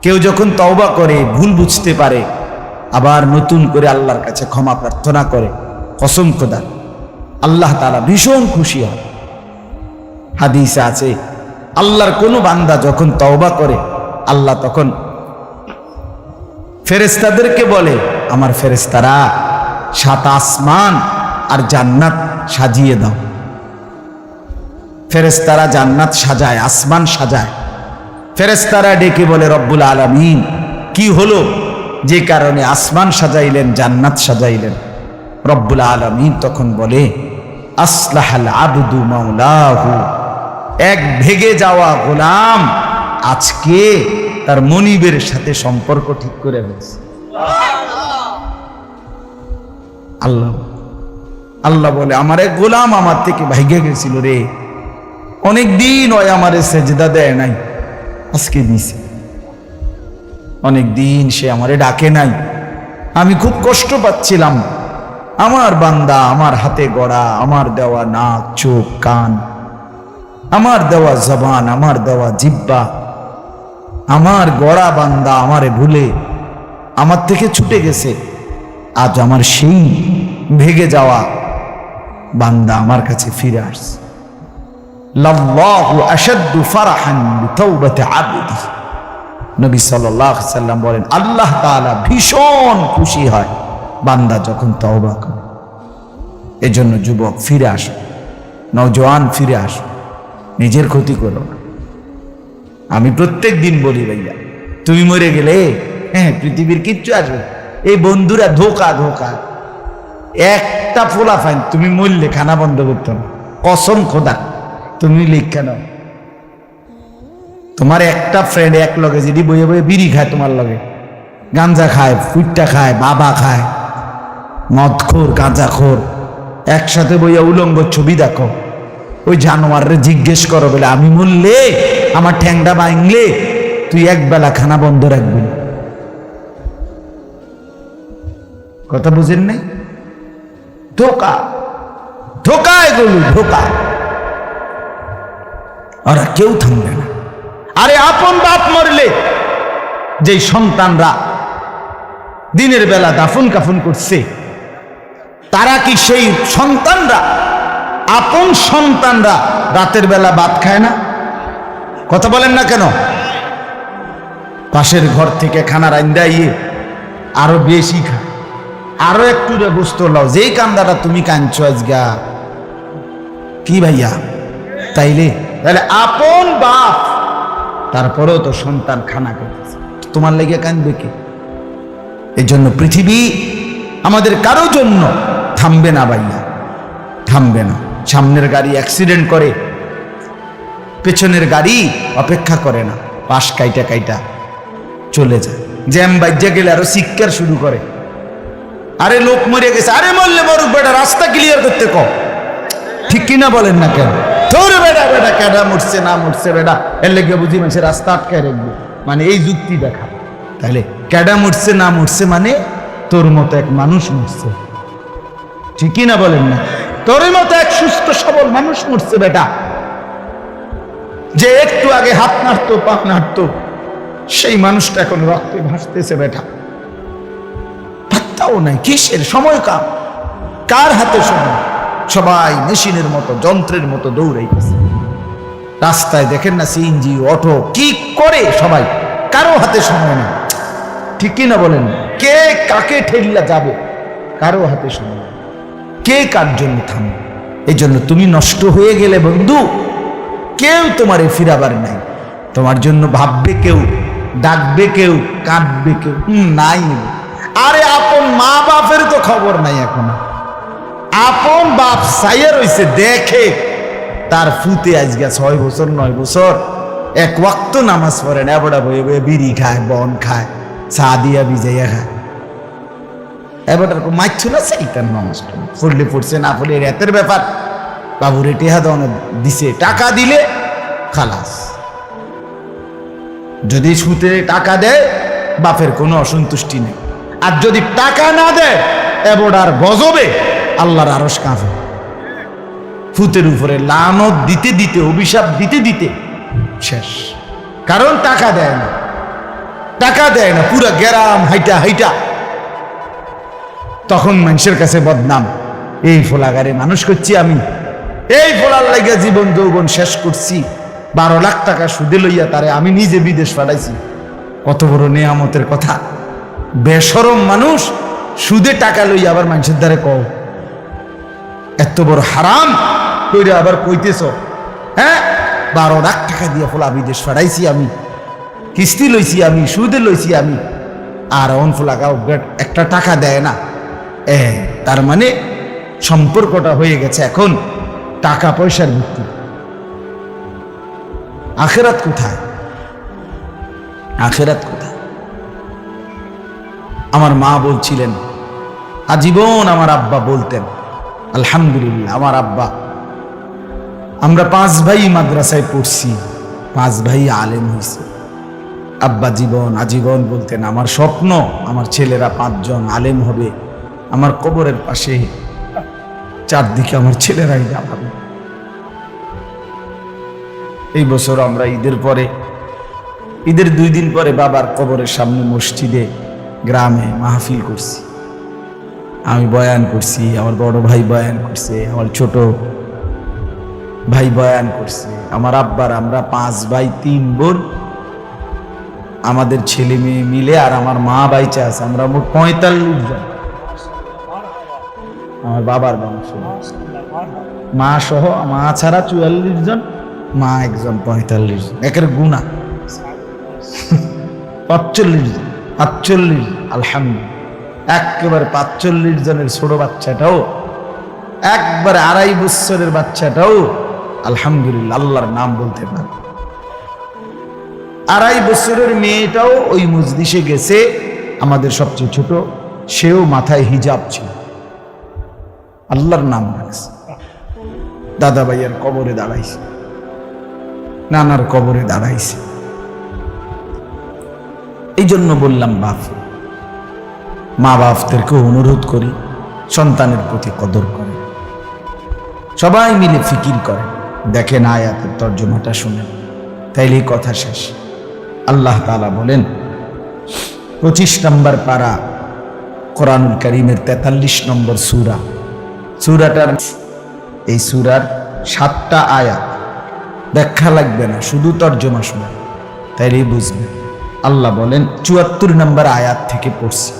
কেউ যখন তওবা করে, ভুল বুঝতে পারে, আবার নতুন করে আল্লাহর কাছে ক্ষমা প্রার্থনা করে, কসম খোদা আল্লাহ তাআলা ভীষণ খুশি হয়। হাদিসে আছে আল্লাহর কোনো বান্দা যখন তওবা করে, আল্লাহ তখন ফেরেশতাদেরকে বলে, আমার ফেরেশতারা 7 আসমান আর জান্নাত সাজিয়ে দাও। ফেরেশতারা জান্নাত সাজায়, আসমান সাজায়। ফেরেশতারা ডেকে বলে, রব্বুল আলামিন কি হলো যে কারণে আসমান সাজাইলেন, জান্নাত সাজাইলেন? রব্বুল আলামিন তখন বলে, আসলাহাল আবদু মাওলাহু, এক ভেগে যাওয়া গোলাম আজকে তার মনিবের সাথে সম্পর্ক ঠিক করে ফেলছে। আল্লাহ আল্লাহ বলে, আমার এক গোলাম আমার থেকে ভাইগে গেছিল রে, অনেকদিন ওই আমারে সেজদা দেয় নাই, আজকে দিছে। অনেকদিন সে আমারে ডাকে নাই, আমি খুব কষ্ট পাচ্ছিলাম। আমার বান্দা আমার হাতে গড়া, আমার দেওয়া নাক, চোখ, কান, আমার দেওয়া জবান, আমার দেওয়া জিহ্বা, আমার গড়া বান্দা আমারে ভুলে আমার থেকে ছুটে গেছে। আজ আমার সেই ভেগে যাওয়া বান্দা আমার কাছে ফিরে আসছে। লাল্লাহু আশাদ্দু ফারহান বিতাওবাতি আবদি, নবী সাল্লাল্লাহু আলাইহি সাল্লাম বলেন, আল্লাহ তাআলা ভীষণ খুশি হয় বান্দা যখন তওবা করে। এজন্য যুবক ফিরে আসো, নওজোয়ান ফিরে আসো, নিজের ক্ষতি করো না। আমি প্রত্যেক দিন বলি, ভাইয়া তুমি মরে গেলে হ্যাঁ পৃথিবীর কিচ্ছু আসবে, এই বন্ধুরা ধোকা ধোকা। একটা ফোলা ফাইন তুমি মরলে খানা বন্ধ করতো না, কসম খোদা। তুমি লিখে নাও, তোমার একটা ফ্রেন্ড এক লগে যদি বইয়ে বইয়ে বিড়ি খায়, তোমার লগে গাঞ্জা খায়, ফুটটা খায়, বাবা খায়, মদখোর গাঁজাখোর, একসাথে বইয়া উলঙ্গ ছবি দেখো, ওই জানোয়ারে জিজ্ঞেস করো বলে, আমি মরলে আমার ঠ্যাংটা ভাঙলে তুই এক বেলা খানা বন্ধ রাখবি না। কথা বুঝেন নাই? ধোকা ধোকা, এগুলো ধোকা। ওরা কেউ থামবে না। আরে আপন বাপ মরলে যেই সন্তানরা দিনের বেলা দাফন কাফন করছে, তারা কি সেই সন্তানরা, আপন সন্তানরা রাতের বেলা ভাত খায় না? কথা বলেন না কেন? পাশের ঘর থেকে খানা রান্দা ইয়ে আরো বেশি খায়, আরো একটু গোস্ত লাও, যেই কান্দাটা তুমি কাঁদছো আজগা। কি ভাইয়া? তাইলে আপন বাপ, তারপরেও তো সন্তান খানা করতেছে, তোমার লেগে কাঁদবে কি? এই জন্য পৃথিবী আমাদের কারো জন্য থামবে না ভাইয়া, থামবে না। সামনের গাড়ি অ্যাক্সিডেন্ট করে, পেছনের গাড়ি অপেক্ষা করে না, পাশ কাইটা কাইটা চলে যায়। জ্যাম বাজ্যা গেলে আরো চিৎকার শুরু করে, আরে লোক মরে গেছে, আরে মরলে মরুক বেটা, রাস্তা ক্লিয়ার করতে কও। ঠিক কিনা বলেন না কেন? তোর বেটা বেটা কেডা মরছে না মরছে বেটা, এর লেগে বুঝি মানুষে রাস্তা আটকায় রাখবে, মানে এই যুক্তি দেখা। তাহলে কেডা মরছে না মরছে মানে তোর মতো এক মানুষ মরছে, ঠিক কিনা বলেন না? তোর মতো এক সুস্থ সবল মানুষ মরছে বেটা, যে একটু আগে হাত নাড়তো পা নাড়তো, সেই মানুষটা এখন রক্তে ভাসতেছে বেটা। পাত্তাও নাই, কিসের সময় কার হাতে সময়? সবাই মেশিনের মতো, যন্ত্রের মতো দৌড়াইতেছে। রাস্তায় দেখেন না সিএনজি, অটো, কি করে সবাই, কারো হাতে সময় নেই, ঠিক কিনা বলেন? কে কাকে ঠেলিয়া যাবে, কারো হাতে সময় নেই, কে কার জন্য থামবে। এই জন্য তুমি নষ্ট হয়ে গেলে বন্ধু, কেউ তোমারে ফিরাবার নাই। তোমার জন্য ভাববে কেউ, ডাকবে কেউ, কাঁদবে কেউ নাই। আরে আপন মা বাপের তো খবর নাই এখন। আপন বাপ সাইয়া রইছে, দেখে তার ফুতে আজকে 6 বছর 9 বছর এক ওয়াক্ত নামাজ পড়ে না, বড়া বয়ে বয়ে বিড়ি খায়, বন খায়, চা দিয়া ভিজাইয়া খায়। এবার মারছো না সেইটার নামাজ পড়লে পড়ছে, না পড়লে রাতের ব্যাপার। বাবুরে টেহা দেওয়ানো দিছে, টাকা দিলে খালাস। যদি সুতে টাকা দেয় বাপের কোনো অসন্তুষ্টি নেই, আর যদি টাকা না দেয় এবড়ার গজবে আল্লাহর আরশ কাঁপে। ফুতের উপরে লানত দিতে দিতে, অভিশাপ দিতে দিতে শেষ, কারণ টাকা দেয় না। টাকা দেয় না, পুরা গ্রাম হাইটা হাইটা। তখন মানুষের কাছে বদনাম, এই ফোলাগারে মানুষ করছি আমি, এই ফোলার লাগিয়া জীবন যৌবন শেষ করছি, 12 লাখ টাকা সুদে লইয়া তারে আমি নিজে বিদেশ পাঠাইছি। কত বড় নেয়ামতের কথা। বেশরম মানুষ সুদে টাকা লইয়া আবার মানুষের দ্বারে কও, এত বড় হারাম কইরা আবার কইতেছ, হ্যাঁ 12 লাখ টাকা দিয়ে ফোলা বিদেশ পাঠাইছি আমি, কিস্তি লইছি আমি, সুদে লইছি আমি, আর অন ফোলা গাও একটা টাকা দেয় না। তার মানে সম্পর্কটা হয়ে গেছে এখন টাকা পয়সার ভিত্তি। আখেরাত কোথায়? আখেরাত কোথায়? আমার মা বলছিলেন, আজীবন আমার আব্বা বলতেন, আলহামদুলিল্লাহ আমার আব্বা, আমরা 5 ভাই মাদ্রাসায় পড়ছি, 5 ভাই আলেম হয়েছে। আব্বা আজীবন বলতেন, আমার স্বপ্ন আমার ছেলেরা 5 জন আলেম হবে, আমার কবরের পাশে চারদিকে আমার ছেলেরাই যাবে। এই বছর আমরা ঈদের 2 দিন পরে বাবার কবরের সামনে মসজিদে গ্রামে মাহফিল করছি। আমি বয়ান করছি, আমার বড় ভাই বয়ান করছে, আমার ছোট ভাই বয়ান করছে, আমার আব্বার, আমরা 5 ভাই 3 বোন, আমাদের ছেলে মেয়ে মিলে, আর আমার মা বাইচা আছে, আমরা মোট 45 জন। আমার বাবার বংশ, মা সহ, মা ছাড়া 44 জন, মা একজন 45 জন, একের গুণা 45 জন, 45, আলহামদুলিল্লাহ। একেবারে 45 জনের ছোট বাচ্চাটাও, একবারে 2.5 বছরের বাচ্চাটাও আলহামদুলিল্লাহ আল্লাহর নাম বলতে পারে। 2.5 বছরের মেয়েটাও ওই মজলিসে গেছে, আমাদের সবচেয়ে ছোট, সেও মাথায় হিজাব ছিল, আল্লাহর নাম রাখছে। দাদা ভাইয়ার কবরে দাঁড়াইছে, নানার কবরে দাঁড়াইছে। এই জন্য বললাম মা বাপদেরকে অনুরোধ করি, সন্তানের প্রতি কদর করে, সবাই মিলে ফিকির করে, দেখেন আয়াতের তর্জমাটা শুনেন, তাইলেই কথা শেষ। আল্লাহ তাআলা বলেন 25 নম্বর পারা কোরআনুল কারীমের 43 নম্বর সূরাটার, এই সূরার 7টা আয়াত, ব্যাখ্যা লাগবে না, শুধু তর্জমা শুনেন, তাইলেই বুঝবেন। আল্লাহ বলেন 74 নম্বর আয়াত থেকে পড়ছি,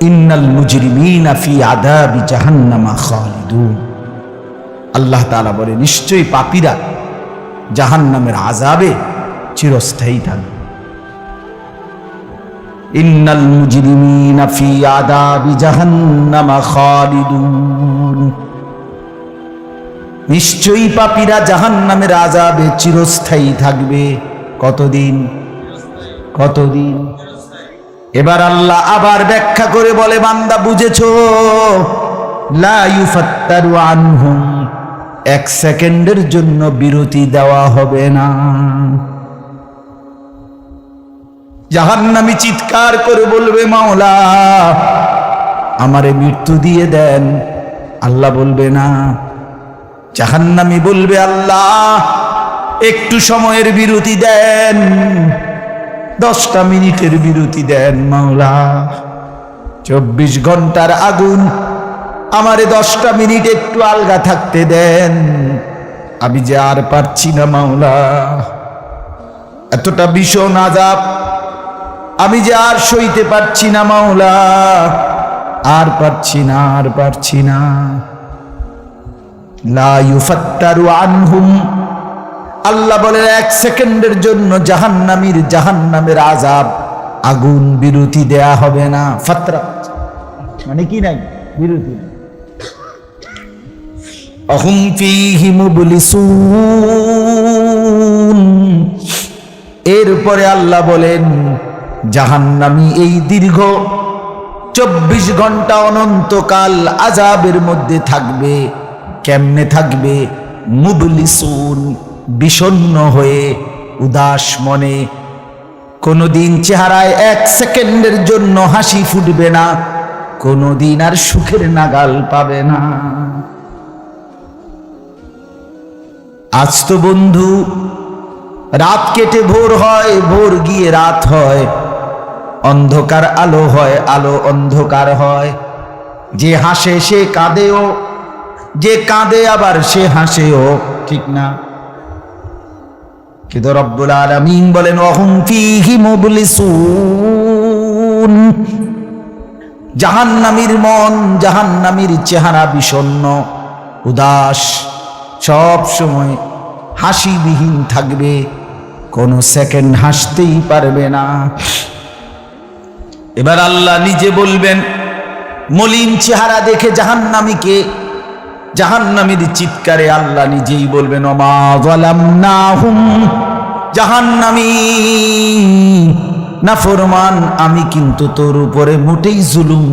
ইন্নাল মুজরিমিনা ফি আযাবি জাহান্নামা খালিদুন। আল্লাহ তাআলা বলে, নিশ্চয়ই পাপীরা জাহান্নামের আযাবে চিরস্থায়ী থাকবে। ইন্নাল মুজরিমিনা ফি আযাবি জাহান্নামা খালিদুন, নিশ্চয়ই পাপীরা জাহান্নামের আযাবে চিরস্থায়ী থাকবে। কতদিন? এবার আল্লাহ আবার ব্যাখ্যা করে বলে, বান্দা বুঝেছো? লা ইউফাত্তারু আনহুম, 1 সেকেন্ডের জন্য বিরতি দেওয়া হবে না। জাহান্নামী চিৎকার করে বলবে, মাওলা আমারে মৃত্যু দিয়ে দেন। আল্লাহ বলবে না। জাহান্নামী বলবে, আল্লাহ একটু সময়ের বিরতি দেন, 10টা মিনিটের বিরতি দেন মাওলা। 24 ঘন্টার আগুন, আমারে 10টা মিনিট একটু আলগা থাকতে দেন, আমি যে আর পারছি না মাওলা, এতটা ভীষণ আযাব আমি যে আর সইতে পারছি না মাওলা, আর পারছি না। লা ইউফাত্তারু আনহুম, আল্লাহ বলে 1 সেকেন্ডের জন্য জাহান্নামের আযাব, আগুন বিরতি দেয়া হবে না। ফাতরা মানে কি নাই? বিরতি। আহুম ফীহি মুবলিসুন, এরপরে আল্লাহ বলেন জাহান্নামী এই দীর্ঘ 24 ঘন্টা অনন্তকাল আযাবের মধ্যে থাকবে। কেমনে থাকবে? মুবলিসুন, বিষণ্ণ হয়ে, উদাস মনে। কোনদিন চেহারায় 1 সেকেন্ডের জন্য হাসি ফুটবে না, কোনদিন আর সুখের নাগাল পাবে না। আজ তো বন্ধু রাত কেটে ভোর হয়, ভোর গিয়ে রাত হয়, অন্ধকার আলো হয়, আলো অন্ধকার হয়। যে হাসে সে কাঁদেও, যে কাঁদে আবার সে হাসেও, ঠিক না? কিন্তু রব্বুল আলামিন বলেন ওয়াহুম ফীহি মুবলিসুন। জাহান্নামীর মন, জাহান্নামীর চেহারা বিষণ্ণ, উদাস, সব সময় হাসিবিহীন থাকবে, কোন সেকেন্ড হাসতেই পারবে না। এবার আল্লাহ নিজে বলবেন, মলিন চেহারা দেখে জাহান্নামীকে, জাহান্নামীর চিৎকারে আল্লাহ নিজেই বলবেন ওমা যালামনাহুম, জাহান্নামী নাফরমান, আমি কিন্তু তোর উপরে মোটেই জুলুম